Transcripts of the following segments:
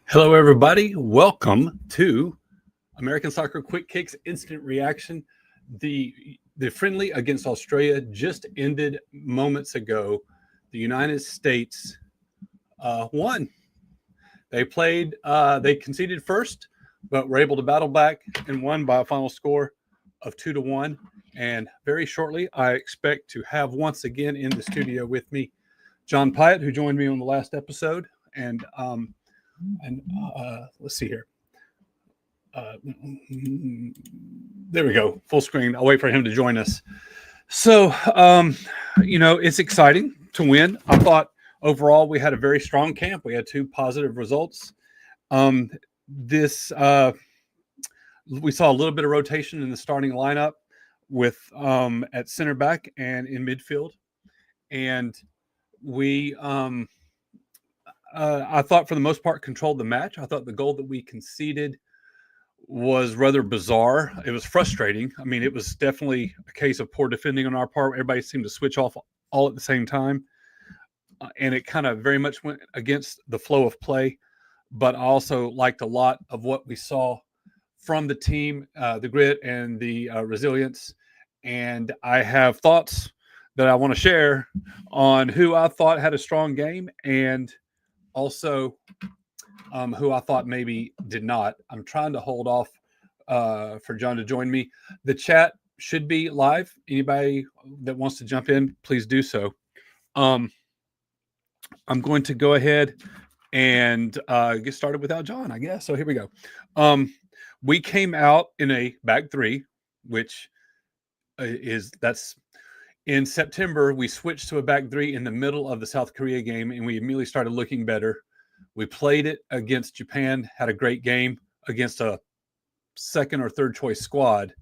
Hello, everybody. Welcome to American Soccer Quick Kicks Instant Reaction. The friendly against Australia just ended moments ago. The United States won. They conceded first, but were able to battle back and won by a final score of 2-1. And very shortly, I expect to have once again in the studio with me John Piatt, who joined me on the last episode, and let's see here. There we go, full screen. I'll wait for him to join us. So, it's exciting to win. I thought overall we had a very strong camp. We had two positive results. This we saw a little bit of rotation in the starting lineup with at center back and in midfield, and we I thought for the most part controlled the match. I thought the goal that we conceded was rather bizarre. It was frustrating. I mean, it was definitely a case of poor defending on our part. Everybody seemed to switch off all at the same time. And it kind of very much went against the flow of play. But I also liked a lot of what we saw from the team, the grit and the resilience. And I have thoughts that I want to share on who I thought had a strong game and also who I thought maybe did not. I'm trying to hold off for John to join me. The chat should be live. Anybody that wants to jump in, please do so. I'm going to go ahead and get started without John, I guess. So here we go. We came out in a back three, which that's in September. We switched to a back three in the middle of the South Korea game, and we immediately started looking better. We played it against Japan, had a great game against a second or third choice squad.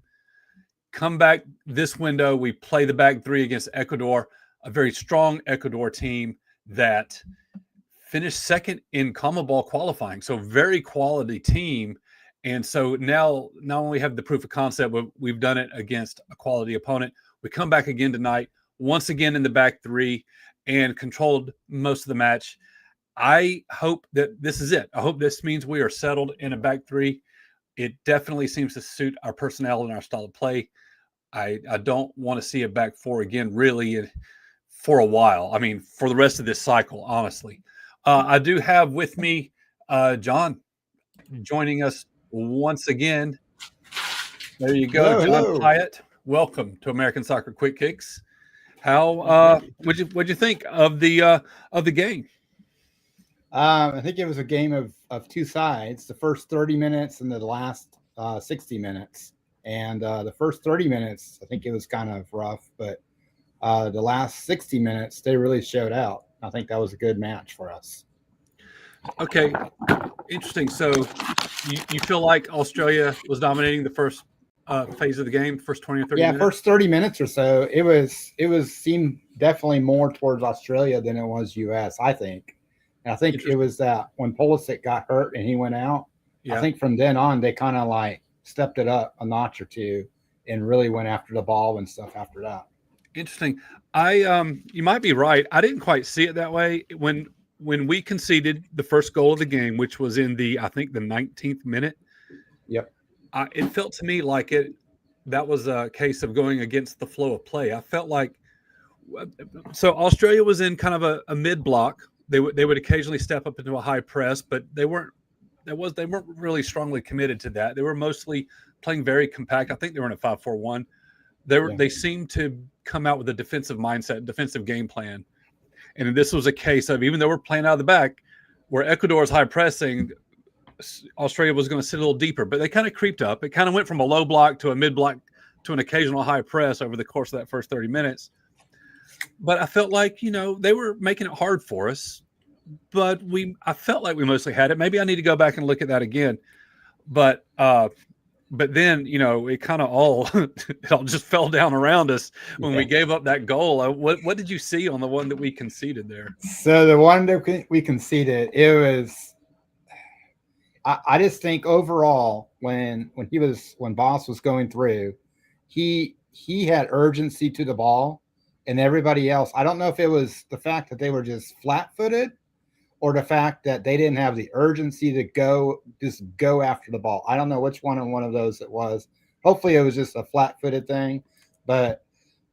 Come back this window, we play the back three against Ecuador, a very strong Ecuador team that finished second in CONMEBOL qualifying. So very quality team. And so now not only have the proof of concept, but we've done it against a quality opponent. We come back again tonight, once again in the back three, and controlled most of the match. I hope that this is it. I hope this means we are settled in a back three. It definitely seems to suit our personnel and our style of play. I don't want to see a back four again, really, for a while. I mean, for the rest of this cycle, honestly. I do have with me John joining us once again. There you go, Hello. John Piatt. Welcome to American Soccer Quick Kicks. How what'd you think of the game? I think it was a game of two sides, the first 30 minutes and the last 60 minutes. And the first 30 minutes, I think it was kind of rough, but the last 60 minutes, they really showed out. I think that was a good match for us. Okay, interesting. So you feel like Australia was dominating the first phase of the game, first 20 or 30 minutes? First 30 minutes or so, it seemed definitely more towards Australia than it was US, I think. And I think it was that when Pulisic got hurt and he went out, I think from then on they kind of like stepped it up a notch or two and really went after the ball and stuff after that. Interesting. You might be right. I didn't quite see it that way. When we conceded the first goal of the game, which was in I think the 19th minute. Yep. It felt to me like that was a case of going against the flow of play. I felt like so Australia was in kind of a mid block. They would occasionally step up into a high press, but they weren't really strongly committed to that. They were mostly playing very compact. I think they were in a 5-4-1. They seemed to come out with a defensive mindset, defensive game plan. And this was a case of, even though we're playing out of the back, where Ecuador's high pressing, Australia was going to sit a little deeper, but they kind of creeped up. It kind of went from a low block to a mid block to an occasional high press over the course of that first 30 minutes. But I felt like, they were making it hard for us, but I felt like we mostly had it. Maybe I need to go back and look at that again. But then, it kind of it all just fell down around us when we gave up that goal. What did you see on the one that we conceded there? So the one that we conceded, it was, I just think overall when Boss was going through, he had urgency to the ball, and everybody else, I don't know if it was the fact that they were just flat-footed or the fact that they didn't have the urgency to go after the ball. I don't know which one of those it was. Hopefully it was just a flat-footed thing, but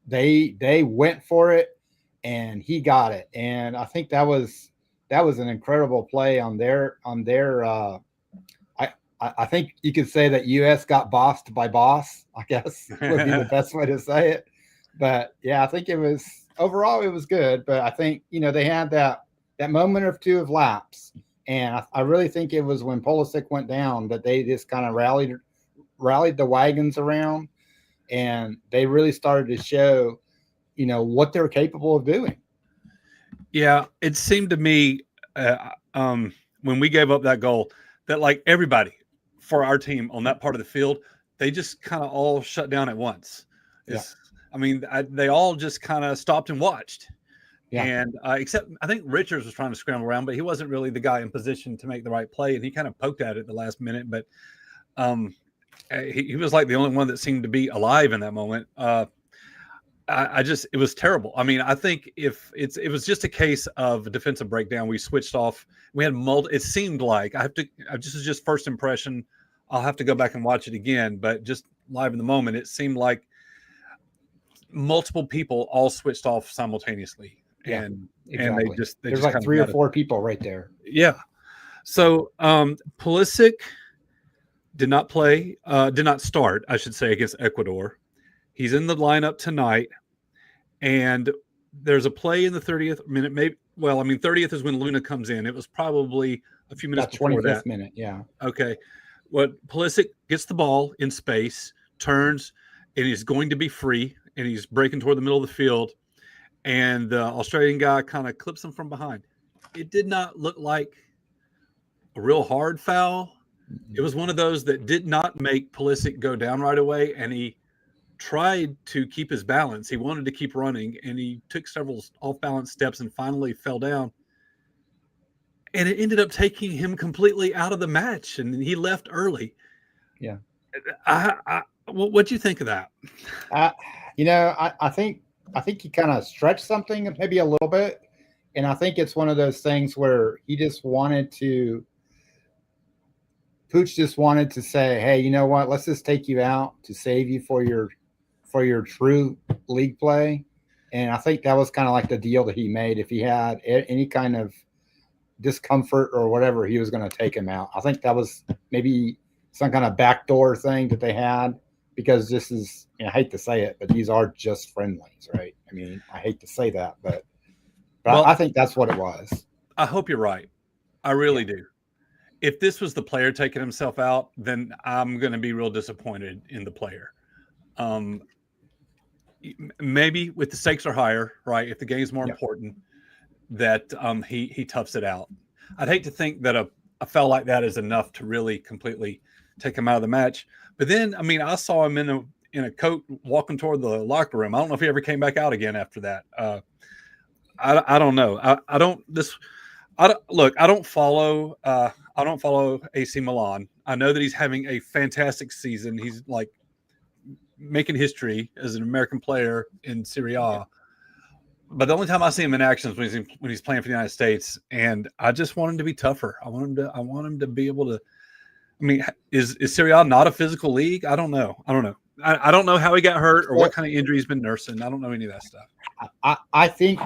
they went for it and he got it. And I think that was an incredible play on their I think you could say that US got bossed by boss, I guess would be the best way to say it. But yeah, I think it was overall it was good. But I think, they had that moment or two of lapse. And I really think it was when Pulisic went down that they just kind of rallied the wagons around, and they really started to show, what they're capable of doing. Yeah, it seemed to me when we gave up that goal that like everybody for our team on that part of the field, they just kind of all shut down at once. Yeah. I mean, they all just kind of stopped and watched. Yeah. And except I think Richards was trying to scramble around, but he wasn't really the guy in position to make the right play, and he kind of poked at it the last minute. But he was like the only one that seemed to be alive in that moment. It was terrible. I mean, I think if it was just a case of a defensive breakdown, we switched off. We had it seemed like this is just first impression. I'll have to go back and watch it again, but just live in the moment, it seemed like multiple people all switched off simultaneously. Yeah, and exactly. and there's just like 3 or 4 people right there. Yeah. So Pulisic did not start, I should say, against Ecuador. He's in the lineup tonight, and there's a play in the 30th minute. 30th is when Luna comes in. It was probably a few minutes before that. 25th minute, yeah. Okay. Pulisic gets the ball in space, turns, and he's going to be free, and he's breaking toward the middle of the field, and the Australian guy kind of clips him from behind. It did not look like a real hard foul. It was one of those that did not make Pulisic go down right away, and he tried to keep his balance. He wanted to keep running, and he took several off-balance steps and finally fell down. And it ended up taking him completely out of the match, and he left early. Yeah. What do you think of that? I think he kind of stretched something maybe a little bit, and I think it's one of those things where Pooch just wanted to say, hey, you know what? Let's just take you out to save you for your true league play. And I think that was kind of like the deal that he made. If he had any kind of discomfort or whatever, he was going to take him out. I think that was maybe some kind of backdoor thing that they had, because this is, I hate to say it, but these are just friendlies, right? I mean, I hate to say that, but I think that's what it was. I hope you're right. I really do. If this was the player taking himself out, then I'm going to be real disappointed in the player. Maybe with the stakes are higher, right? If the game's more important, that he toughs it out. I'd hate to think that a foul like that is enough to really completely take him out of the match. But then, I mean, I saw him in a coat walking toward the locker room. I don't know if he ever came back out again after that. I don't know. I don't follow AC Milan. I know that he's having a fantastic season. He's like making history as an American player in Serie A. But the only time I see him in action is when he's playing for the United States, and I just want him to be tougher. I want him to be able to. I mean, is Serie A not a physical league? I don't know. I don't know how he got hurt or what kind of injury he's been nursing. I don't know any of that stuff. I think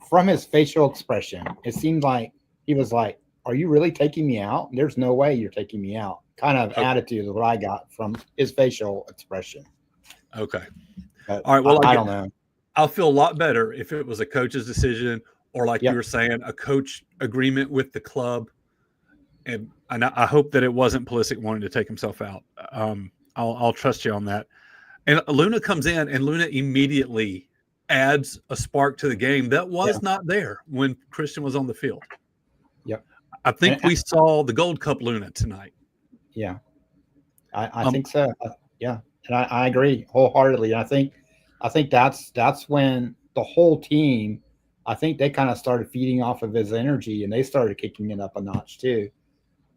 from his facial expression, it seemed like he was like, "Are you really taking me out? There's no way you're taking me out." Kind of attitude is what I got from his facial expression. Okay. But all right. Well, I don't know. I'll feel a lot better if it was a coach's decision, or like you were saying, a coach agreement with the club. And I hope that it wasn't Pulisic wanting to take himself out. I'll trust you on that. And Luna comes in, and Luna immediately adds a spark to the game that was not there when Christian was on the field. Yep. I think we saw the Gold Cup Luna tonight. Yeah. I think so. Yeah. And I agree wholeheartedly. And I think that's when the whole team, I think they kind of started feeding off of his energy, and they started kicking it up a notch too.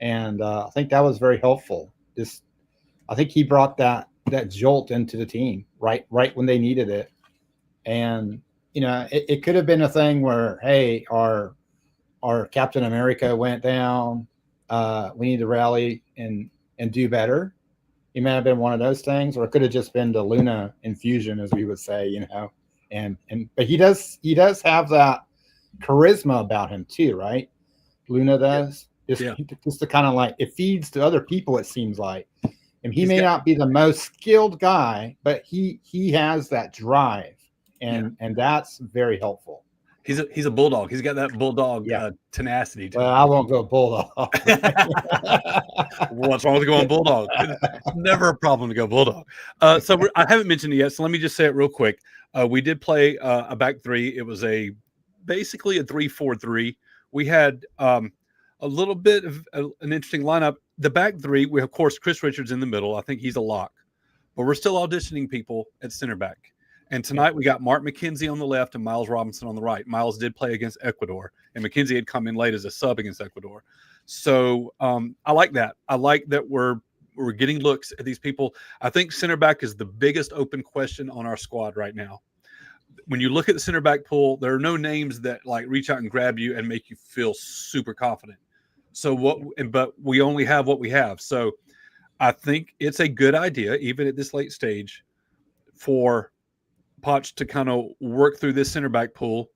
And I think that was very helpful. I think he brought that jolt into the team right when they needed it. And it could have been a thing where, hey, our our Captain America went down. We need to rally and do better. It may have been one of those things, or it could have just been the Luna infusion, as we would say, you know. But he does have that charisma about him too, right? Luna does. Just to kind of like, it feeds to other people, it seems like. And he may not be the most skilled guy, but he has that drive, and that's very helpful. He's a bulldog. He's got that bulldog tenacity to him. I won't go bulldog. What's wrong with going bulldog? It's never a problem to go bulldog. So I haven't mentioned it yet, so let me just say it real quick. We did play a back three. It was basically a 3-4-3. We had a little bit of an interesting lineup. The back three, we have, of course, Chris Richards in the middle. I think he's a lock. But we're still auditioning people at center back. And tonight we got Mark McKenzie on the left and Miles Robinson on the right. Miles did play against Ecuador, and McKenzie had come in late as a sub against Ecuador. So I like that. I like that we're getting looks at these people. I think center back is the biggest open question on our squad right now. When you look at the center back pool, there are no names that like reach out and grab you and make you feel super confident. But we only have what we have. So I think it's a good idea, even at this late stage, for Poch to kind of work through this center back pool,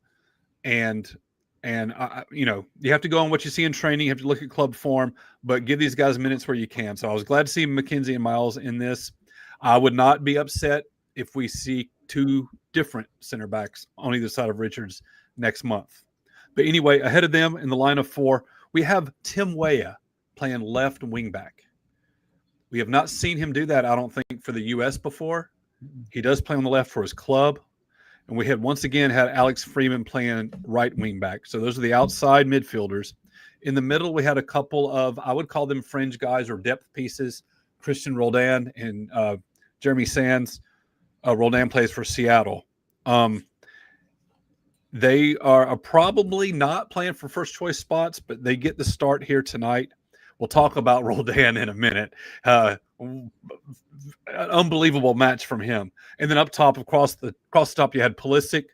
and you have to go on what you see in training. You have to look at club form, but give these guys minutes where you can. So I was glad to see McKenzie and Miles in this. I would not be upset if we see two different center backs on either side of Richards next month. But anyway, ahead of them in the line of four, we have Tim Weah playing left wing back. We have not seen him do that, I don't think, for the U.S. before. He does play on the left for his club. And we had once again had Alex Freeman playing right wing back. So those are the outside midfielders. In the middle, we had a couple of, I would call them fringe guys or depth pieces, Christian Roldan and Jeremy Sands. Roldan plays for Seattle. They are probably not playing for first choice spots, but they get the start here tonight. We'll talk about Roldan in a minute. An unbelievable match from him. And then up top, across the top, you had Pulisic,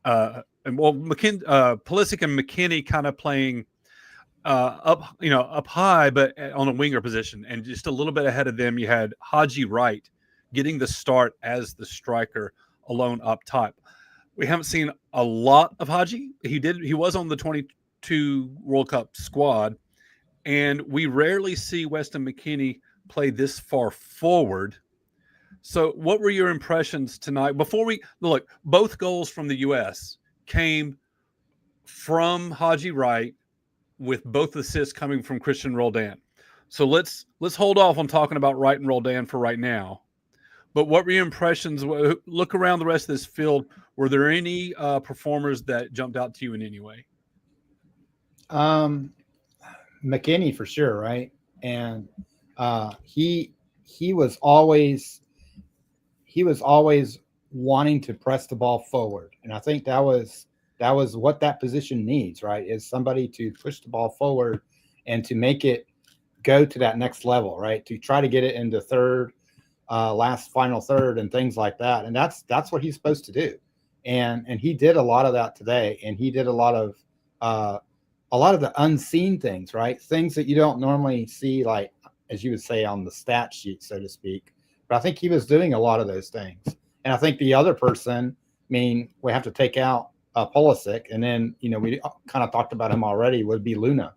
Pulisic and McKinney kind of playing up high, but on a winger position. And just a little bit ahead of them, you had Haji Wright getting the start as the striker alone up top. We haven't seen a lot of Haji. He was on the 22 World Cup squad, and we rarely see Weston McKennie play this far forward. So what were your impressions tonight? Before we look, both goals from the U.S. came from Haji Wright, with both assists coming from Christian Roldan. So let's hold off on talking about Wright and Roldan for right now. But what were your impressions? Look around the rest of this field. Were there any performers that jumped out to you in any way? McKinney for sure, right? And he was always wanting to press the ball forward, and I think that was what that position needs, right? Is somebody to push the ball forward and to make it go to that next level, right? To try to get it into third, final third, and things like that. And that's what he's supposed to do. And he did a lot of that today, and he did a lot of the unseen things, right? Things that you don't normally see, like, as you would say, on the stat sheet, so to speak. But I think he was doing a lot of those things. And I think the other person, we have to take out Pulisic, and then, we kind of talked about him already, would be Luna.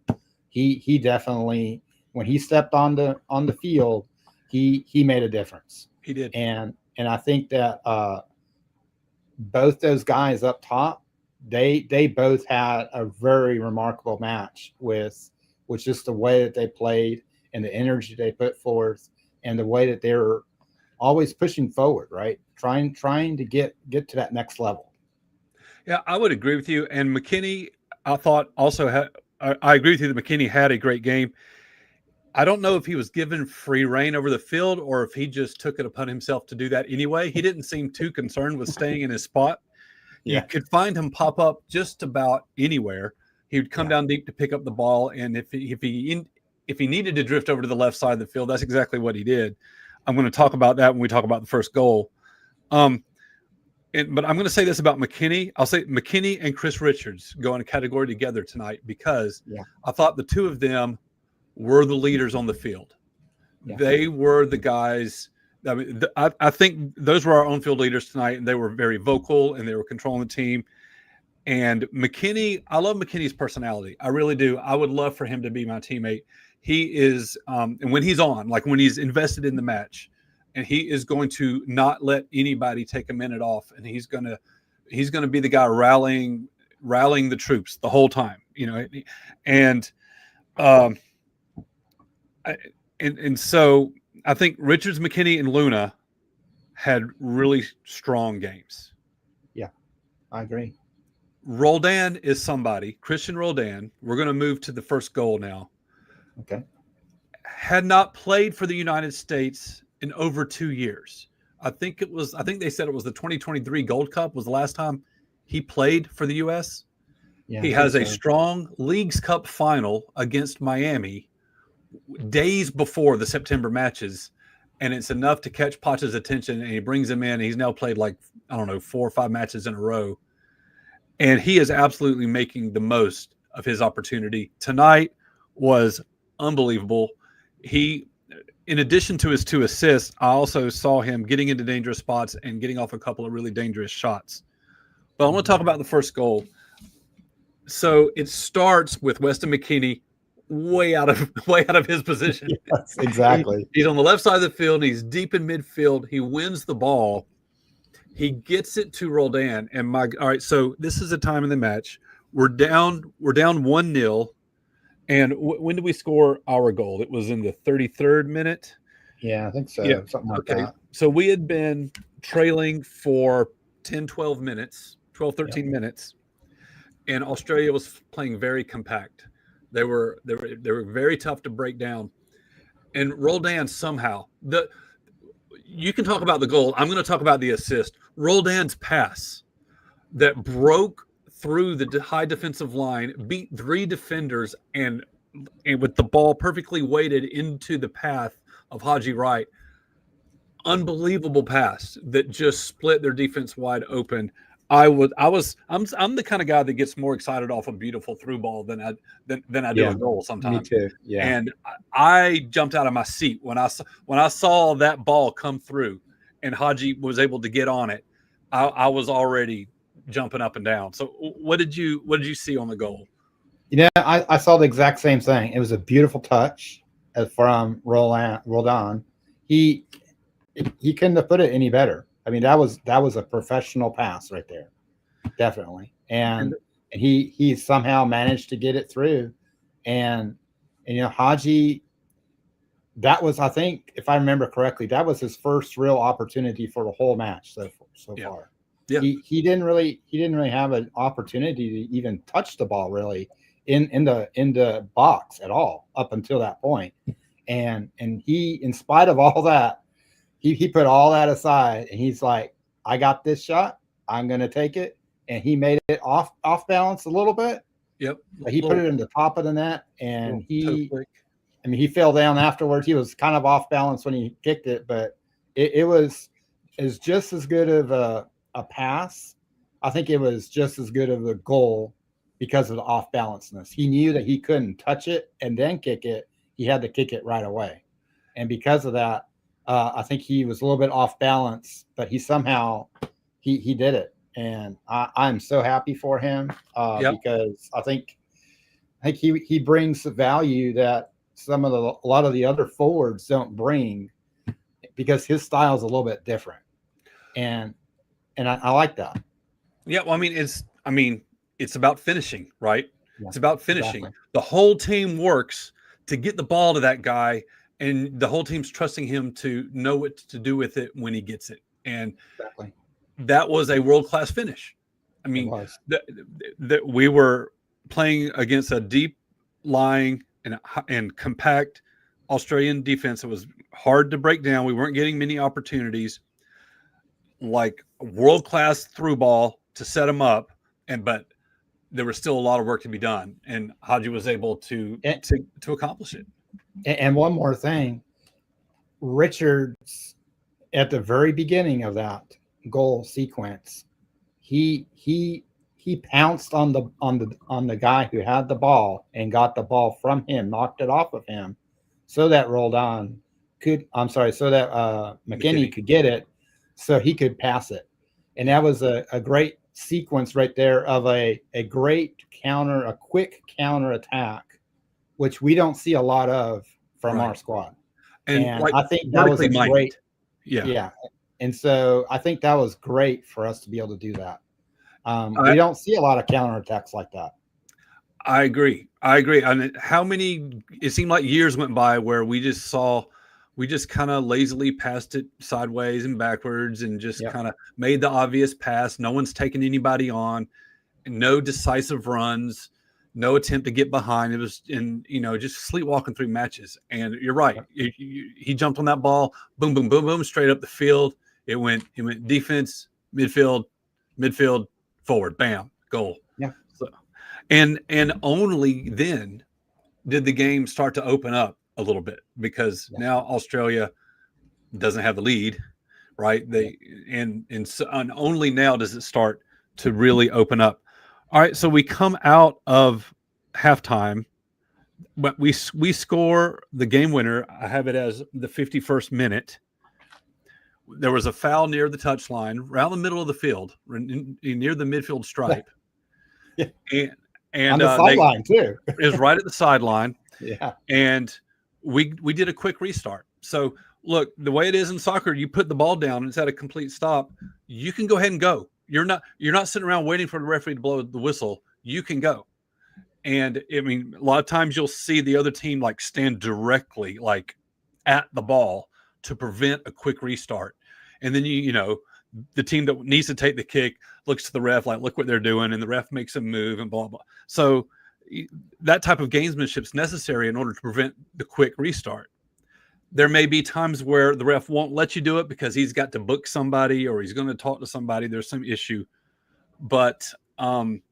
He definitely, when he stepped on the field, he made a difference. He did. And I think that both those guys up top, they both had a very remarkable match with just the way that they played and the energy they put forth and the way that they were always pushing forward, right? Trying to get to that next level. Yeah, I would agree with you. And McKinney, I thought also I agree with you that McKinney had a great game. I don't know if he was given free reign over the field or if he just took it upon himself to do that anyway. He didn't seem too concerned with staying in his spot. Yeah. You could find him pop up just about anywhere. He would come down deep to pick up the ball, and if he needed to drift over to the left side of the field, that's exactly what he did. I'm going to talk about that when we talk about the first goal. but I'm going to say this about McKinney. I'll say McKinney and Chris Richards go in a category together tonight because I thought the two of them were the leaders on the field. Yeah. They were the guys. I mean, I think those were our on-field leaders tonight, and they were very vocal and they were controlling the team. And McKinney, I love McKinney's personality. I really do. I would love for him to be my teammate. He is, and when he's on, like when he's invested in the match, and he is going to not let anybody take a minute off, and he's gonna be the guy rallying the troops the whole time, you know. And and so I think Richards, McKinney, and Luna had really strong games. Yeah, I agree. Roldan is somebody. Christian Roldan. We're going to move to the first goal now. Okay. Had not played for the United States in over 2 years. I think they said it was the 2023 Gold Cup was the last time he played for the U.S. Yeah, he has a strong Leagues Cup final against Miami days before the September matches, and it's enough to catch Potch's attention, and he brings him in. He's now played 4 or 5 matches in a row. And he is absolutely making the most of his opportunity. Tonight was unbelievable. He, in addition to his 2 assists, I also saw him getting into dangerous spots and getting off a couple of really dangerous shots. But I want to talk about the first goal. So it starts with Weston McKennie way out of his position. Yes, exactly. He's on the left side of the field. He's deep in midfield. He wins the ball. He gets it to Roldan, and all right. So this is a time in the match. We're down 1-0, and when did we score our goal? It was in the 33rd minute. Yeah, I think so. Yeah. Something like that. So we had been trailing for 10, 12 minutes, 12, 13 minutes, and Australia was playing very compact. They were very tough to break down, and Roldan somehow you can talk about the goal. I'm going to talk about the assist. Roldan's pass that broke through the high defensive line, beat 3 defenders, and with the ball perfectly weighted into the path of Haji Wright. Unbelievable pass that just split their defense wide open. I'm the kind of guy that gets more excited off a beautiful through ball than I do a goal sometimes. Me too. Yeah. And I jumped out of my seat when I saw that ball come through and Haji was able to get on it. I was already jumping up and down. So what did you see on the goal? I saw the exact same thing. It was a beautiful touch from Roldan. He couldn't have put it any better. I mean, that was a professional pass right there, definitely. And he somehow managed to get it through. And Haji, that was, I think, if I remember correctly, that was his first real opportunity for the whole match so far. Yeah. He didn't really have an opportunity to even touch the ball really in the box at all up until that point. And he, in spite of all that, he put all that aside, and he's like, I got this shot. I'm going to take it. And he made it off balance a little bit. Yep. But he put it in the top of the net, and he fell down afterwards. He was kind of off balance when he kicked it, but it was just as good of a pass. I think it was just as good of a goal because of the off balanceness. He knew that he couldn't touch it and then kick it. He had to kick it right away. And because of that, I think he was a little bit off balance, but he somehow he did it, and I'm so happy for him because I think he brings the value that a lot of the other forwards don't bring, because his style is a little bit different, and I like that. Yeah, well, it's about finishing, right? Yeah, it's about finishing. Exactly. The whole team works to get the ball to that guy. And the whole team's trusting him to know what to do with it when he gets it. And that was a world-class finish. I mean, that we were playing against a deep-lying and compact Australian defense. It was hard to break down. We weren't getting many opportunities. Like world-class through ball to set them up, but there was still a lot of work to be done. And Haji was able to accomplish it. And one more thing, Richards, at the very beginning of that, goal sequence, he pounced on the guy who had the ball and got the ball from him, knocked it off of him, so that Roldan could. I'm sorry, so that McKinney could get it, so he could pass it, and that was a great sequence right there of a great counter, a quick counter attack, which we don't see a lot of from our squad. And like, I think that was a great, yeah. yeah. And so I think that was great for us to be able to do that. We don't see a lot of counterattacks like that. I agree. And how many, it seemed like years went by where we just kind of lazily passed it sideways and backwards and just kind of made the obvious pass. No one's taking anybody on, no decisive runs, no attempt to get behind. It was just sleepwalking through matches. And you're right. He jumped on that ball, boom, boom, boom, boom, straight up the field. It went defense, midfield, forward, bam, goal. Yeah. So, and only then did the game start to open up a little bit, because now Australia doesn't have the lead, right? And only now does it start to really open up. All right, so we come out of halftime, but we score the game winner. I have it as the 51st minute. There was a foul near the touchline, around the middle of the field, near the midfield stripe. Yeah. And on the sideline too. It was right at the sideline. Yeah. And we did a quick restart. So look, the way it is in soccer, you put the ball down and it's at a complete stop. You can go ahead and go. You're not sitting around waiting for the referee to blow the whistle. You can go. And I mean, a lot of times you'll see the other team like stand directly like at the ball to prevent a quick restart. And then the team that needs to take the kick looks to the ref like, look what they're doing, and the ref makes them move and blah blah. So that type of gamesmanship is necessary in order to prevent the quick restart. There may be times where the ref won't let you do it because he's got to book somebody or he's going to talk to somebody. There's some issue, but barring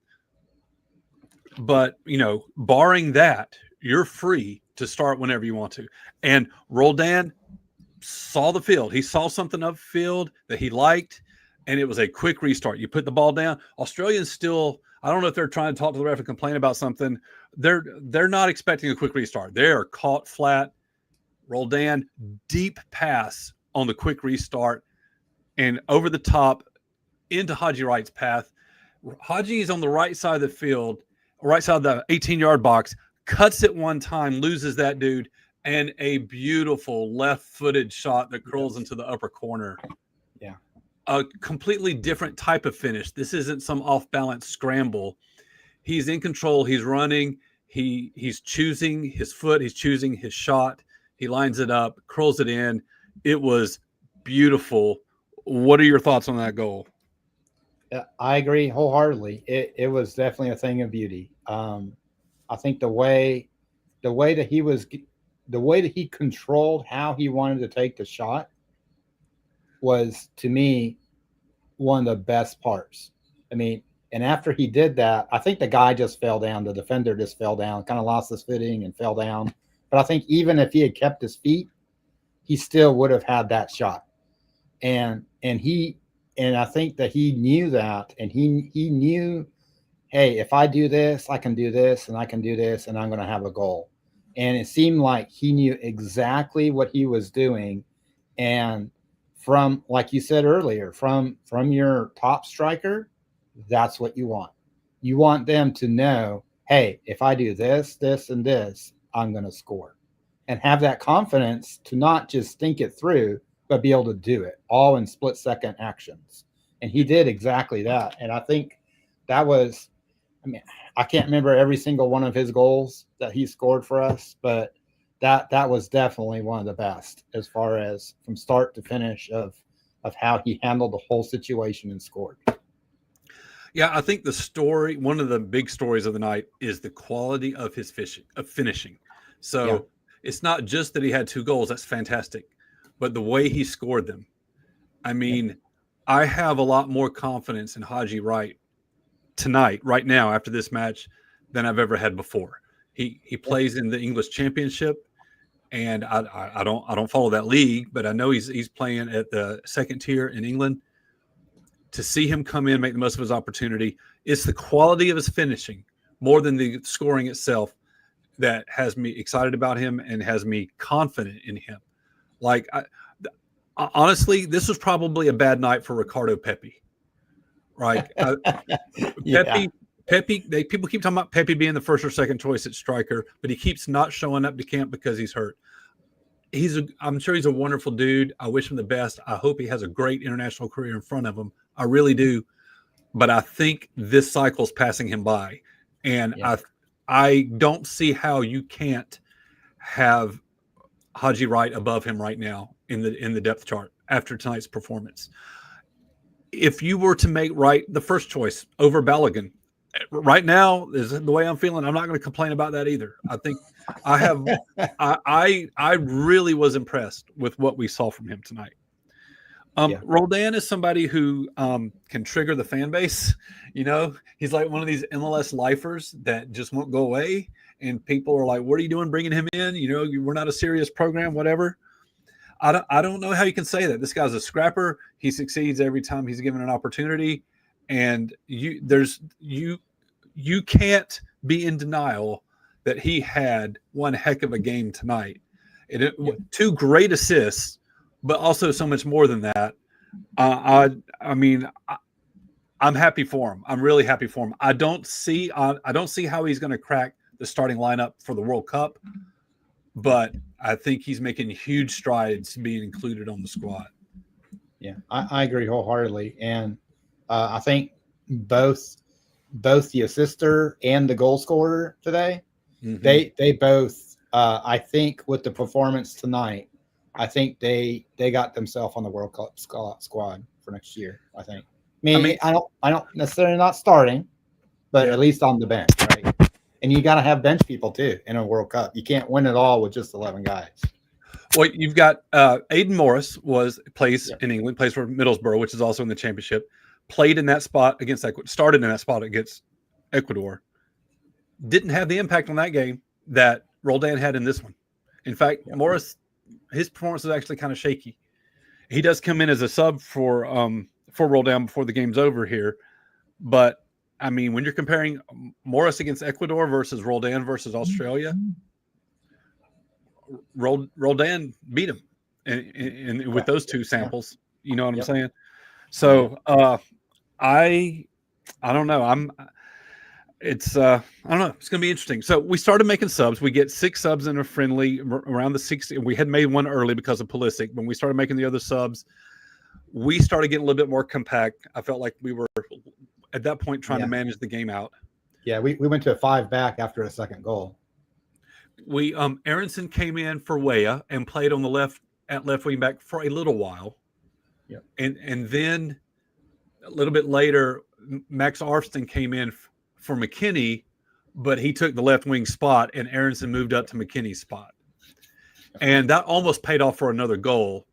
that, you're free to start whenever you want to. And Roldan saw the field. He saw something upfield that he liked, and it was a quick restart. You put the ball down. Australians still, I don't know if they're trying to talk to the ref and complain about something. They're not expecting a quick restart. They are caught flat. Roldan, deep pass on the quick restart and over the top into Haji Wright's path. Haji is on the right side of the field, right side of the 18-yard box, cuts it one time, loses that dude, and a beautiful left-footed shot that curls into the upper corner. Yeah. A completely different type of finish. This isn't some off-balance scramble. He's in control. He's running. He's choosing his foot. He's choosing his shot. He lines it up, curls it in. It was beautiful. What are your thoughts on that goal? I agree wholeheartedly. It was definitely a thing of beauty. I think the way that he controlled how he wanted to take the shot was, to me, one of the best parts. I mean, and after he did that, I think the guy just fell down. The defender just fell down, kind of lost his footing and fell down. But I think even if he had kept his feet, he still would have had that shot. And I think that he knew that, and he knew, hey, if I do this, I can do this, and I can do this, and I'm going to have a goal. And it seemed like he knew exactly what he was doing. And from, like you said earlier, from your top striker, that's what you want. You want them to know, hey, if I do this, this, and this, I'm going to score. And have that confidence to not just think it through, but be able to do it all in split-second actions. And he did exactly that. And I think that was, I mean, I can't remember every single one of his goals that he scored for us, but that was definitely one of the best as far as from start to finish of how he handled the whole situation and scored. Yeah, I think one of the big stories of the night is the quality of his finishing. So It's not just that he had 2 goals. That's fantastic. But the way he scored them. I mean, I have a lot more confidence in Haji Wright tonight, right now, after this match, than I've ever had before. He plays in the English Championship, and I don't follow that league, but I know he's playing at the second tier in England. to see him come in, make the most of his opportunity. It's the quality of his finishing more than the scoring itself that has me excited about him and has me confident in him. Like, honestly, this was probably a bad night for Ricardo Pepi, right? Yeah. Pepi, people keep talking about Pepi being the first or second choice at striker, but he keeps not showing up to camp because he's hurt. I'm sure he's a wonderful dude. I wish him the best. I hope he has a great international career in front of him. I really do. But I think this cycle's passing him by. And I don't see how you can't have Haji Wright above him right now in the depth chart after tonight's performance. If you were to make Wright the first choice over Balogun, right now is the way I'm feeling. I'm not going to complain about that either. I think I really was impressed with what we saw from him tonight. Roldan is somebody who can trigger the fan base. You know, he's like one of these MLS lifers that just won't go away. And people are like, what are you doing bringing him in? You know, we're not a serious program, whatever. I don't know how you can say that. This guy's a scrapper. He succeeds every time he's given an opportunity. And you can't be in denial that he had one heck of a game tonight. Two great assists, but also so much more than that. I'm happy for him. I'm really happy for him. I don't see how he's going to crack the starting lineup for the World Cup, but I think he's making huge strides being included on the squad. Yeah, I agree wholeheartedly, and I think both the assister and the goal scorer today, they both. I think with the performance tonight, I think they got themselves on the World Cup squad for next year. I think. I mean, I don't necessarily not starting, but at least on the bench, right? And you got to have bench people too in a World Cup. You can't win it all with just 11 guys. Well, you've got Aiden Morris plays in England, plays for Middlesbrough, which is also in the championship. Played in that spot against started in that spot against Ecuador. Didn't have the impact on that game that Roldan had in this one. In fact, Morris, his performance is actually kind of shaky. He does come in as a sub for Roldan before the game's over here, but I mean, when you're comparing Morris against Ecuador versus Roldan versus Australia, Roldan beat him and with those two samples. You know what I'm saying? So I don't know. I don't know. It's going to be interesting. So we started making subs. We get 6 subs in a friendly around the 60. We had made one early because of Pulisic. When we started making the other subs, we started getting a little bit more compact. I felt like we were at that point trying to manage the game out. Yeah, we went to a 5 back after a second goal. We Aronson came in for Weah and played on the left wing back for a little while. Yeah. And then a little bit later, Max Arfston came in for McKinney, but he took the left wing spot and Aronson moved up to McKinney's spot. And that almost paid off for another goal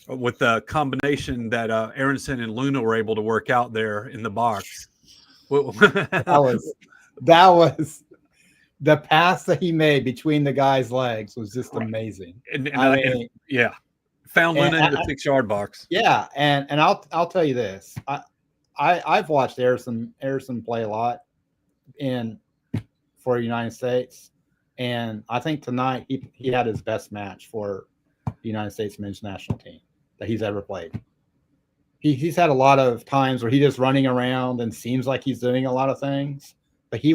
with the combination that Aronson and Luna were able to work out there in the box. that was the pass that he made between the guy's legs was just amazing. Found Luna in the 6-yard box. Yeah, and I'll tell you this. I've watched Aronson play a lot for the United States, and I think tonight he had his best match for the United States men's national team that he's ever played. He's had a lot of times where he's just running around and seems like he's doing a lot of things, but he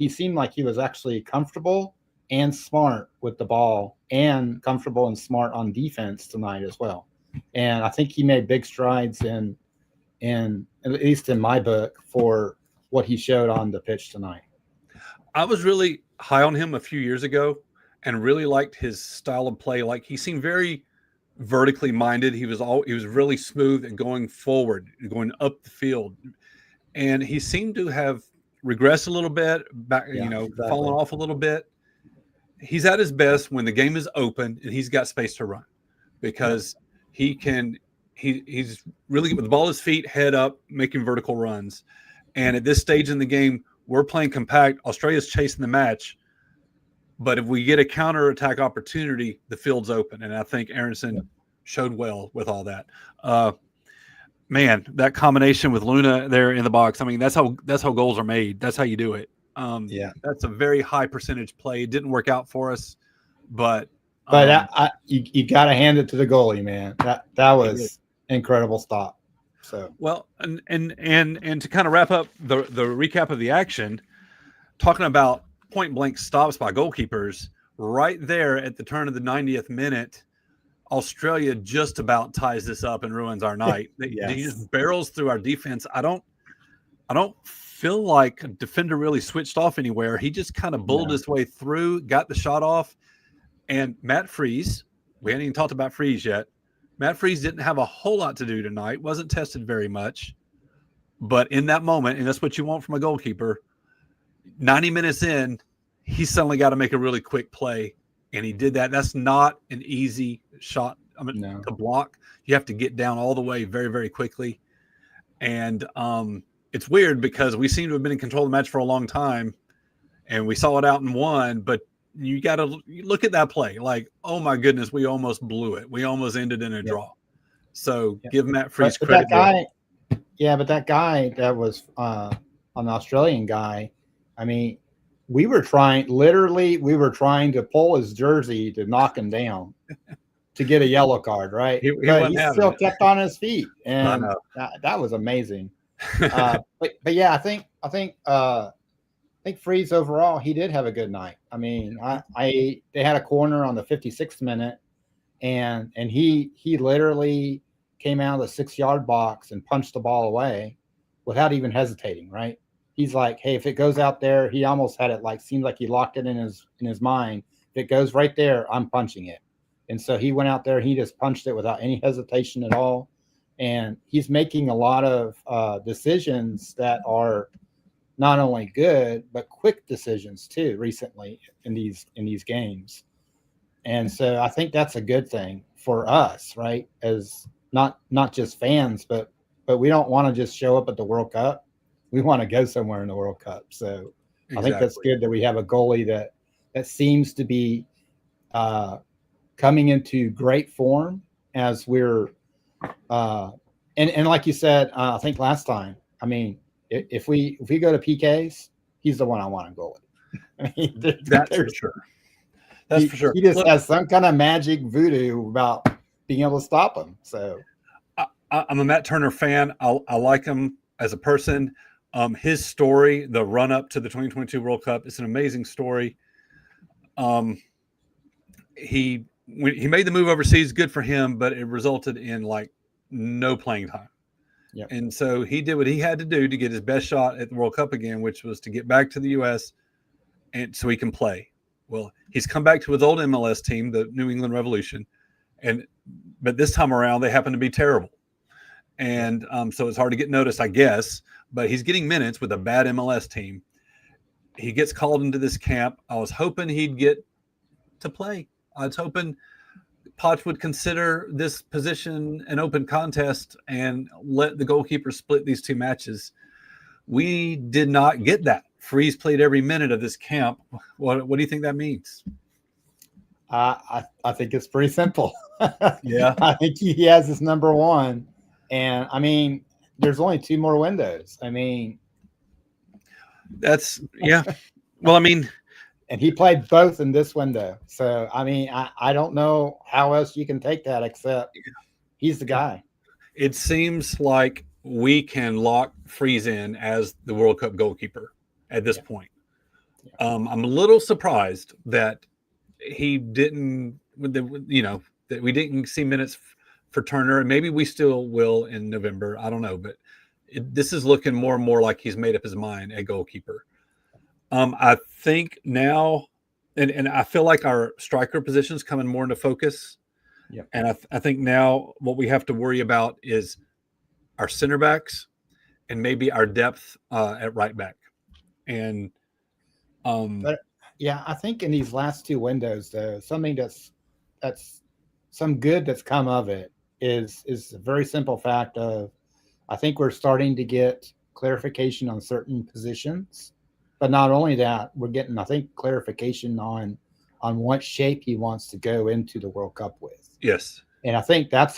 seemed like he was actually comfortable and smart with the ball and comfortable and smart on defense tonight as well. And I think he made big strides in at least in my book for what he showed on the pitch tonight. I was really high on him a few years ago and really liked his style of play. Like, he seemed very vertically minded. He was really smooth and going forward, going up the field. And he seemed to have regressed a little bit, fallen off a little bit. He's at his best when the game is open and he's got space to run, because he's really with the ball at his feet, head up, making vertical runs. And at this stage in the game, we're playing compact. Australia's chasing the match. But if we get a counter-attack opportunity, the field's open. And I think Aronson showed well with all that. man, that combination with Luna there in the box. I mean, that's how goals are made. That's how you do it. Yeah. That's a very high percentage play. It didn't work out for us, but you got to hand it to the goalie, man. That was incredible stop. So well, and to kind of wrap up the recap of the action, talking about point blank stops by goalkeepers, right there at the turn of the 90th minute, Australia just about ties this up and ruins our night. He just barrels through our defense. I don't feel like a defender really switched off anywhere. He just kind of bulled his way through, got the shot off. And Matt Freese, we hadn't even talked about Freese yet. Matt Freese didn't have a whole lot to do tonight, wasn't tested very much. But in that moment, and that's what you want from a goalkeeper, 90 minutes in, he suddenly got to make a really quick play. And he did that. That's not an easy shot to block. You have to get down all the way very, very quickly. And it's weird because we seem to have been in control of the match for a long time. And we saw it out and won. But you got to look at that play. Like, oh, my goodness, we almost blew it. We almost ended in a draw. So give Matt Freese credit. But that guy that was an Australian guy, I mean, we were trying to pull his jersey to knock him down to get a yellow card, right? He still kept on his feet, and that was amazing. But yeah, I think Freese overall, he did have a good night. I mean, they had a corner on the 56th minute, and he literally came out of the 6-yard box and punched the ball away without even hesitating, right? He's like, hey, if it goes out there, he almost had it seemed like he locked it in his mind. If it goes right there, I'm punching it. And so he went out there, he just punched it without any hesitation at all. And he's making a lot of decisions that are not only good, but quick decisions too recently in these games. And so I think that's a good thing for us, right? As not just fans, but we don't want to just show up at the World Cup. We want to go somewhere in the World Cup. So I think that's good that we have a goalie that seems to be coming into great form as we're and like you said, I think last time, I mean, if we go to PKs, he's the one I want to goalie. I mean, that's for sure. That's for sure. He just has some kind of magic voodoo about being able to stop him. So I'm a Matt Turner fan. I like him as a person. His story, the run up to the 2022 World Cup, is an amazing story. He made the move overseas, good for him, but it resulted in no playing time. Yep. And so he did what he had to do to get his best shot at the World Cup again, which was to get back to the U.S. and so he can play. Well, he's come back to his old MLS team, the New England Revolution, but this time around they happen to be terrible. And so it's hard to get noticed, I guess. But he's getting minutes with a bad MLS team. He gets called into this camp. I was hoping he'd get to play. I was hoping Potts would consider this position an open contest and let the goalkeeper split these two matches. We did not get that. Freese played every minute of this camp. What do you think that means? I think it's pretty simple. Yeah. I think he has his number one. And, I mean, there's only 2 more windows. I mean, that's well, I mean, and he played both in this window. So, I mean, I don't know how else you can take that except he's the guy. It seems like we can lock Freese in as the World Cup goalkeeper at this point. Yeah. I'm a little surprised that he didn't, that we didn't see minutes for Turner, and maybe we still will in November. I don't know, but this is looking more and more like he's made up his mind at goalkeeper. I think now, and I feel like our striker position is coming more into focus. Yeah. And I think now what we have to worry about is our center backs and maybe our depth at right back. And but yeah, I think in these last 2 windows, though, something that's some good that's come of it is a very simple fact of, I think we're starting to get clarification on certain positions, but not only that, we're getting, I think, clarification on what shape he wants to go into the World Cup with. Yes. And I think that's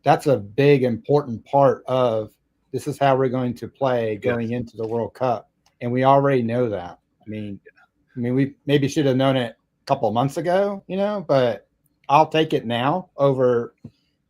that's a big important part of this is how we're going to play going Yes. into the World Cup, and we already know that. I mean, we maybe should have known it a couple of months ago, but I'll take it now over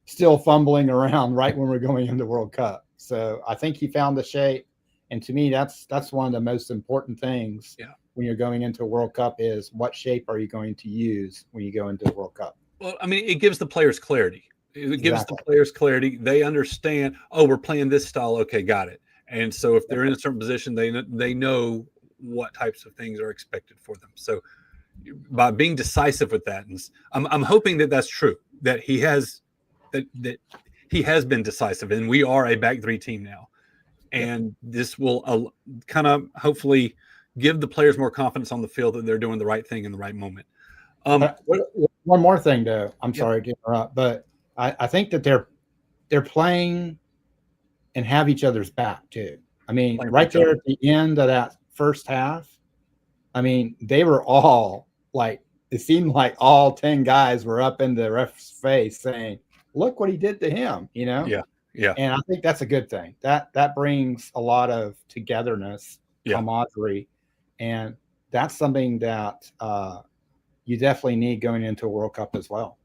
still fumbling around right when we're going into World Cup. So I think he found the shape, and to me, that's one of the most important things Yeah. when you're going into a World Cup is what shape are you going to use when you go into the World Cup. Well, I mean, it gives the players clarity. It gives the Exactly. players clarity. They understand, oh, we're playing this style. Okay, got it. And so if they're in a certain position, they know what types of things are expected for them. So by being decisive with that, and I'm hoping that that's true. That he has been decisive, and we are a back three team now. And this will kind of hopefully give the players more confidence on the field that they're doing the right thing in the right moment. One more thing, though. I'm Yeah, sorry to interrupt, but I think that they're playing and have each other's back too. I mean, playing for right each other. there at the end of that first half, I mean, they were all like, it seemed like all 10 guys were up in the ref's face saying, look what he did to him, Yeah, yeah, And I think that's a good thing. That brings a lot of togetherness, yeah. camaraderie, and that's something that you definitely need going into a World Cup as well.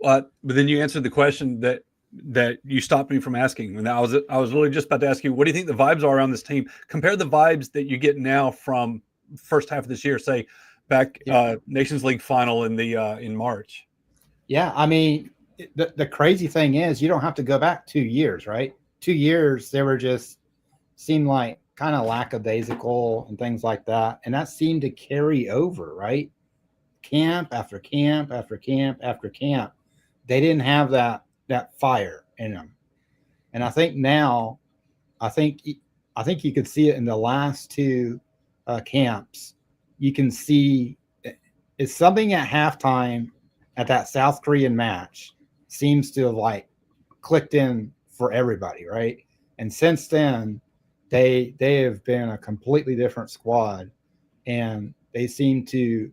But then you answered the question that you stopped me from asking, and I was really just about to ask you, what do you think the vibes are around this team? Compare the vibes that you get now from first half of this year, say back Yeah, Nations League final in March. yeah. I mean, the crazy thing is, you don't have to go back 2 years, right? 2 years, they were just seemed like kind of lackadaisical and things like that, and that seemed to carry over, right? Camp after camp after camp after camp, they didn't have that fire in them. And I think now, I think I think you could see it in the last two camps. You can see it's something at halftime at that South Korean match seems to have like clicked in for everybody, right? And since then, they have been a completely different squad, and they seem to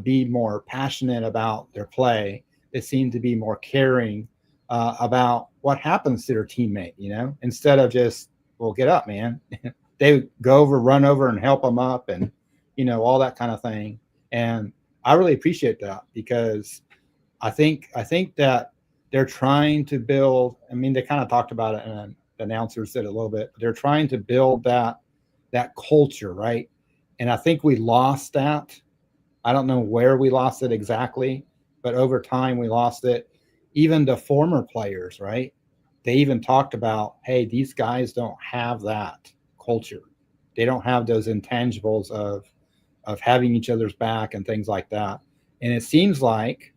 be more passionate about their play. They seem to be more caring about what happens to their teammate, instead of just, well, get up, man. They go over, run over, and help them up, and all that kind of thing. And I really appreciate that because I think that they're trying to build. I mean, they kind of talked about it, and the announcers said it a little bit. But they're trying to build that culture, right? And I think we lost that. I don't know where we lost it exactly, but over time we lost it. Even the former players, right? They even talked about, hey, these guys don't have that culture. They don't have those intangibles of having each other's back and things like that. And it seems like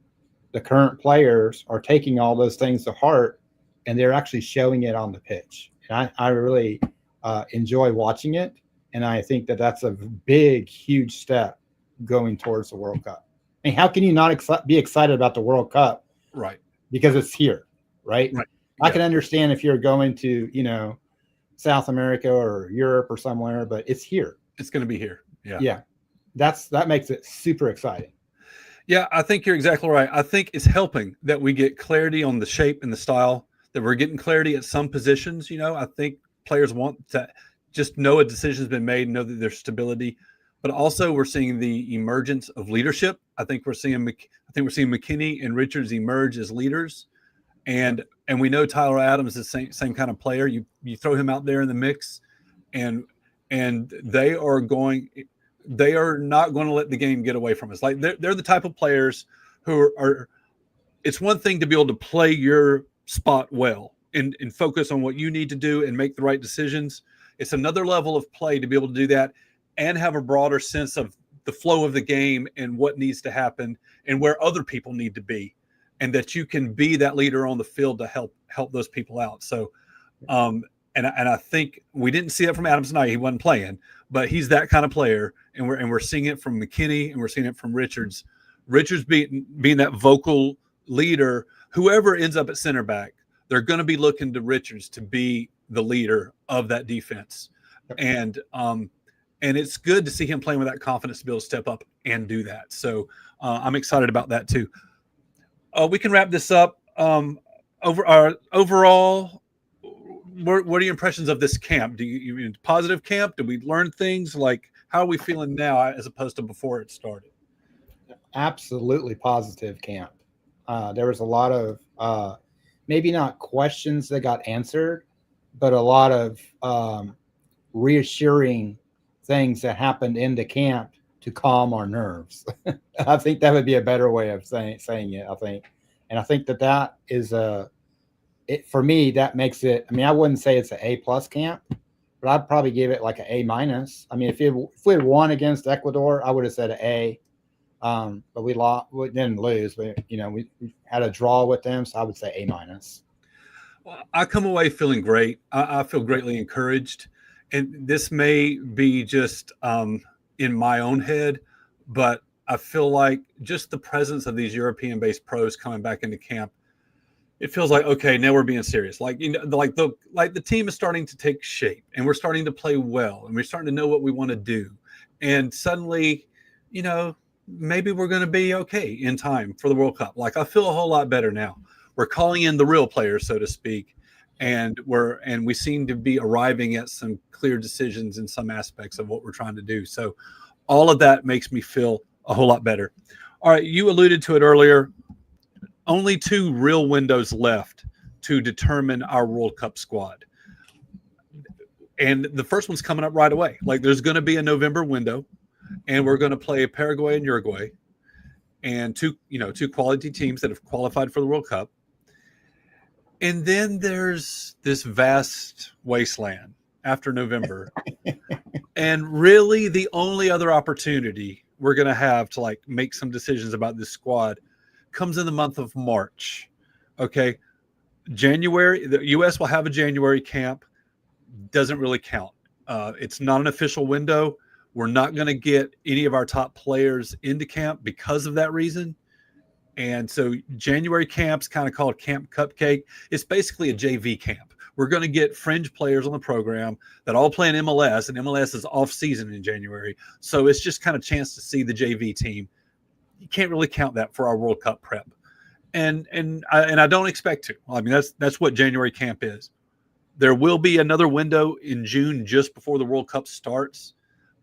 the current players are taking all those things to heart and they're actually showing it on the pitch. And I really enjoy watching it. And I think that that's a big, huge step going towards the World Cup. I mean, how can you not be excited about the World Cup? Right. Because it's here, right? Right. I Yeah. can understand if you're going to, South America or Europe or somewhere, but it's here. It's going to be here. Yeah. Yeah. That makes it super exciting. Yeah, I think you're exactly right. I think it's helping that we get clarity on the shape and the style, that we're getting clarity at some positions. I think players want to just know a decision's been made, know that there's stability, but also we're seeing the emergence of leadership. I think we're seeing McKinney and Richards emerge as leaders, and we know Tyler Adams is the same kind of player. You throw him out there in the mix, and they are not going to let the game get away from us. Like they're the type of players who are. It's one thing to be able to play your spot well and focus on what you need to do and make the right decisions. It's another level of play to be able to do that and have a broader sense of the flow of the game and what needs to happen and where other people need to be, and that you can be that leader on the field to help those people out. So, and I think we didn't see it from Adams tonight. He wasn't playing, but he's that kind of player, and we're seeing it from McKinney and we're seeing it from Richards. Richards being that vocal leader. Whoever ends up at center back, they're going to be looking to Richards to be the leader of that defense, and it's good to see him playing with that confidence to be able to step up and do that. So I'm excited about that too. We can wrap this up. overall, what are your impressions of this camp? Do you positive camp? Did we learn things? Like, how are we feeling now as opposed to before it started? Absolutely positive camp. There was a lot of maybe not questions that got answered, but a lot of reassuring things that happened in the camp to calm our nerves. I think that would be a better way of saying it. I think, and I think that is for me, that makes it. I mean, I wouldn't say it's an A+ camp, but I'd probably give it like an A-. I mean, if we had won against Ecuador, I would have said an A. But we lost. We didn't lose, but we had a draw with them, so I would say A-. Well, I come away feeling great. I feel greatly encouraged, and this may be just in my own head, but I feel like just the presence of these European-based pros coming back into camp, it feels like, okay, now we're being serious. Like, the team is starting to take shape, and we're starting to play well, and we're starting to know what we want to do, and suddenly, maybe we're going to be okay in time for the World Cup. Like, I feel a whole lot better now. We're calling in the real players, so to speak, and we seem to be arriving at some clear decisions in some aspects of what we're trying to do. So all of that makes me feel a whole lot better. All right, you alluded to it earlier. Only 2 real windows left to determine our World Cup squad. And the first one's coming up right away. Like, there's going to be a November window, and we're going to play Paraguay and Uruguay, and two quality teams that have qualified for the World Cup. And then there's this vast wasteland after November. And really the only other opportunity we're going to have to make some decisions about this squad comes in the month of March. Okay. January, the U.S. will have a January camp. Doesn't really count. It's not an official window. We're not going to get any of our top players into camp because of that reason. And so January camp's kind of called Camp Cupcake. It's basically a JV camp. We're going to get fringe players on the program that all play in MLS, and MLS is off season in January. So it's just kind of a chance to see the JV team. You can't really count that for our World Cup prep. And I don't expect to. I mean, that's what January camp is. There will be another window in June just before the World Cup starts.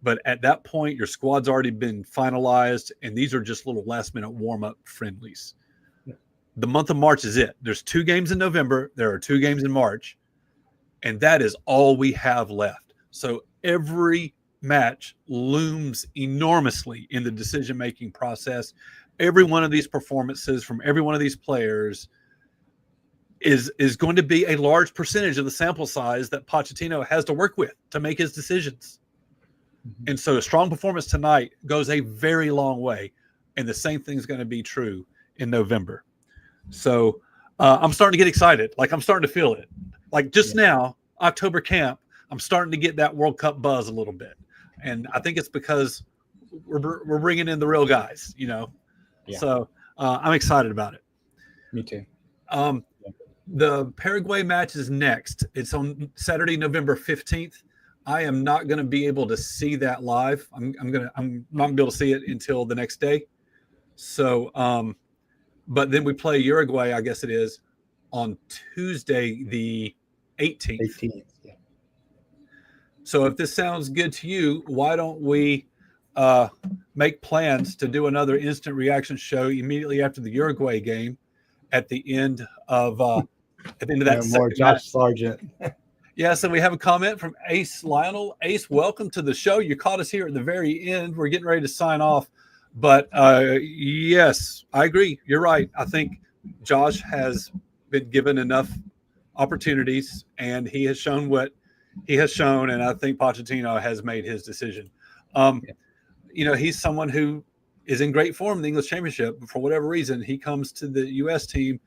But at that point, your squad's already been finalized, and these are just little last-minute warm-up friendlies. Yeah. The month of March is it. There's 2 games in November. There are 2 games in March, and that is all we have left. So every match looms enormously in the decision-making process. Every one of these performances from every one of these players is going to be a large percentage of the sample size that Pochettino has to work with to make his decisions. And so a strong performance tonight goes a very long way. And the same thing's going to be true in November. So I'm starting to get excited. Like, I'm starting to feel it. Like, just now, October camp, I'm starting to get that World Cup buzz a little bit. And I think it's because we're bringing in the real guys, Yeah. So I'm excited about it. Me too. The Paraguay match is next. It's on Saturday, November 15th. I am not going to be able to see that live. I'm not going to be able to see it until the next day. So, but then we play Uruguay, I guess it is, on Tuesday, the 18th. 18th, yeah. So if this sounds good to you, why don't we make plans to do another instant reaction show immediately after the Uruguay game at the end of that. More Josh Sargent. Yeah, so we have a comment from Ace Lionel. Ace, welcome to the show. You caught us here at the very end. We're getting ready to sign off. But yes, I agree. You're right. I think Josh has been given enough opportunities, and he has shown what he has shown, and I think Pochettino has made his decision. He's someone who is in great form in the English Championship, but for whatever reason, he comes to the U.S. team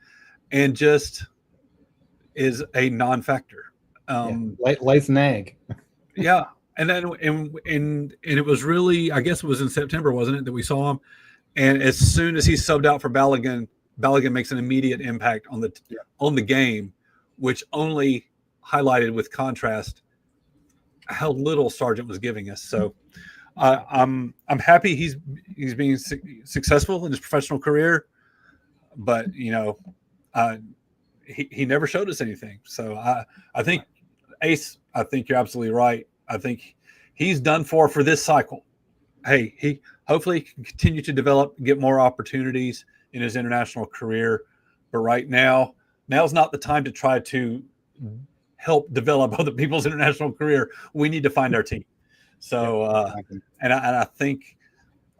and just is a non-factor. Lays an egg. Yeah. And then and it was really, I guess it was in September, wasn't it, that we saw him? And as soon as he's subbed out for Balogun makes an immediate impact on the game, which only highlighted with contrast how little Sargent was giving us. So I'm happy he's being successful in his professional career, but he never showed us anything. So I think Ace, I think you're absolutely right. I think he's done for this cycle. Hey, he hopefully can continue to develop, get more opportunities in his international career. But right now, now's not the time to try to help develop other people's international career. We need to find our team. So, and I think,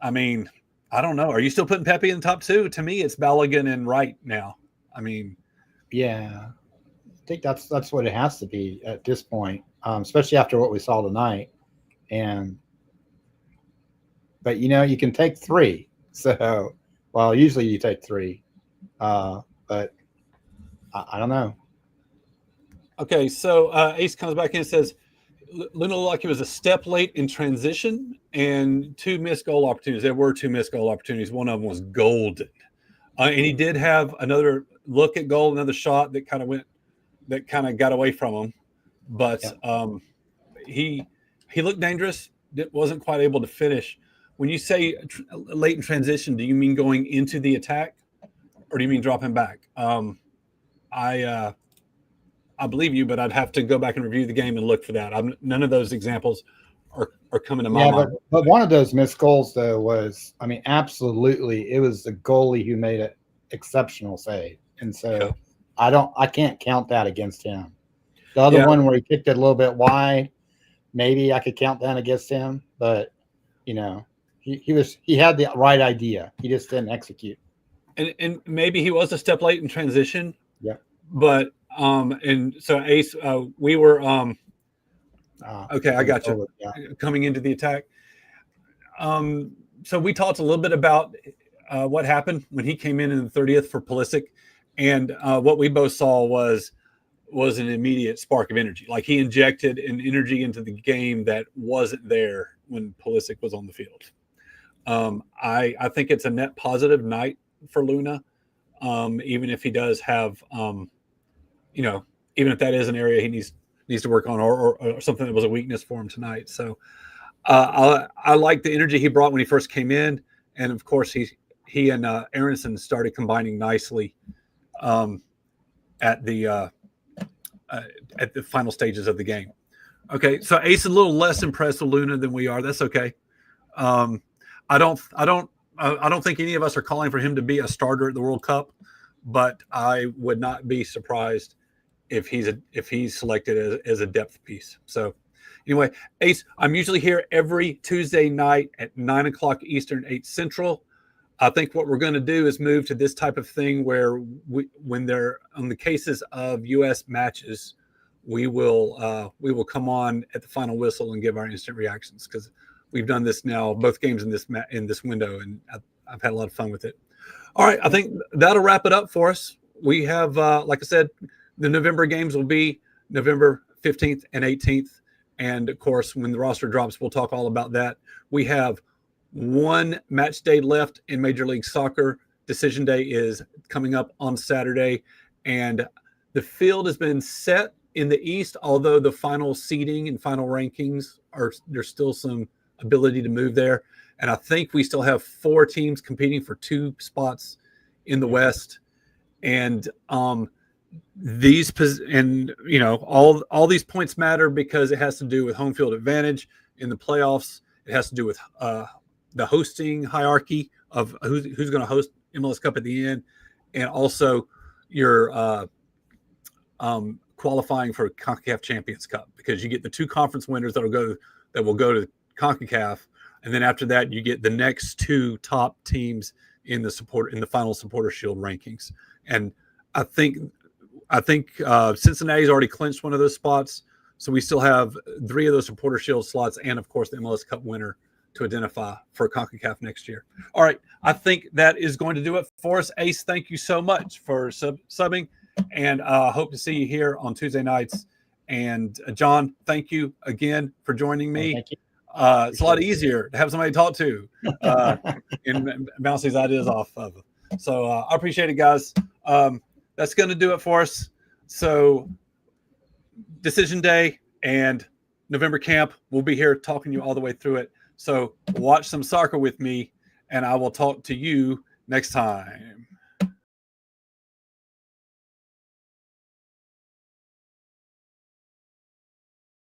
I mean, I don't know. Are you still putting Pepe in the top two? To me, it's Balogun and Wright now. I mean, yeah, I think that's what it has to be at this point, especially after what we saw tonight. But you can take three. So, well, usually you take three, but I don't know. Okay, so Ace comes back in and says, Luna looked like he was a step late in transition and 2 missed goal opportunities. There were 2 missed goal opportunities. One of them was golden. And he did have another look at goal, another shot that kind of got away from him. But he looked dangerous. Wasn't quite able to finish. When you say late in transition, do you mean going into the attack, or do you mean dropping back? I believe you, but I'd have to go back and review the game and look for that. None of those examples are coming to my mind. But one of those missed goals, though, was, I mean, absolutely, it was the goalie who made an exceptional save. And so I can't count that against him. The other one where he kicked it a little bit wide, maybe I could count that against him. But, he had the right idea. He just didn't execute. And maybe he was a step late in transition. Yeah. But and so Ace, we were okay, I got you. Coming into the attack. So we talked a little bit about what happened when he came in the 30th for Pulisic, and what we both saw was an immediate spark of energy. Like he injected an energy into the game that wasn't there when Pulisic was on the field. I think it's a net positive night for Luna, even if he does have, even if that is an area he needs to work on, or something that was a weakness for him tonight. So I like the energy he brought when he first came in, and of course he and Aronson started combining nicely at the final stages of the game. Okay, so Ace is a little less impressed with Luna than we are. That's okay. I don't think any of us are calling for him to be a starter at the World Cup, but I would not be surprised if he's selected as a depth piece. So anyway, Ace, I'm usually here every Tuesday night at 9:00 Eastern, 8 Central. I think what we're going to do is move to this type of thing where when they're on the cases of U.S. matches, we will come on at the final whistle and give our instant reactions, because we've done this now, both games in this window, and I've had a lot of fun with it. All right, I think that'll wrap it up for us. We have, like I said, the November games will be November 15th and 18th. And, of course, when the roster drops, we'll talk all about that. We have one match day left in Major League Soccer. Decision day is coming up on Saturday. And the field has been set in the East, although the final seeding and final rankings there's still some ability to move there. And I think we still have 4 teams competing for 2 spots in the West. And all these points matter because it has to do with home field advantage in the playoffs. It has to do with the hosting hierarchy of who's going to host MLS Cup at the end, and also your qualifying for CONCACAF Champions Cup, because you get the 2 conference winners that will go to CONCACAF. And then after that, you get the next 2 top teams in the final Supporter Shield rankings. And I think Cincinnati's already clinched one of those spots, so we still have 3 of those Supporter Shield slots, and of course the MLS Cup winner to identify for CONCACAF next year. All right, I think that is going to do it for us. Ace, thank you so much for subbing, and hope to see you here on Tuesday nights. And John, thank you again for joining me. Thank you. It's a lot easier to have somebody to talk to and bounce these ideas off of. So I appreciate it, guys. That's going to do it for us. So decision day and November camp, we'll be here talking you all the way through it. So watch some soccer with me, and I will talk to you next time.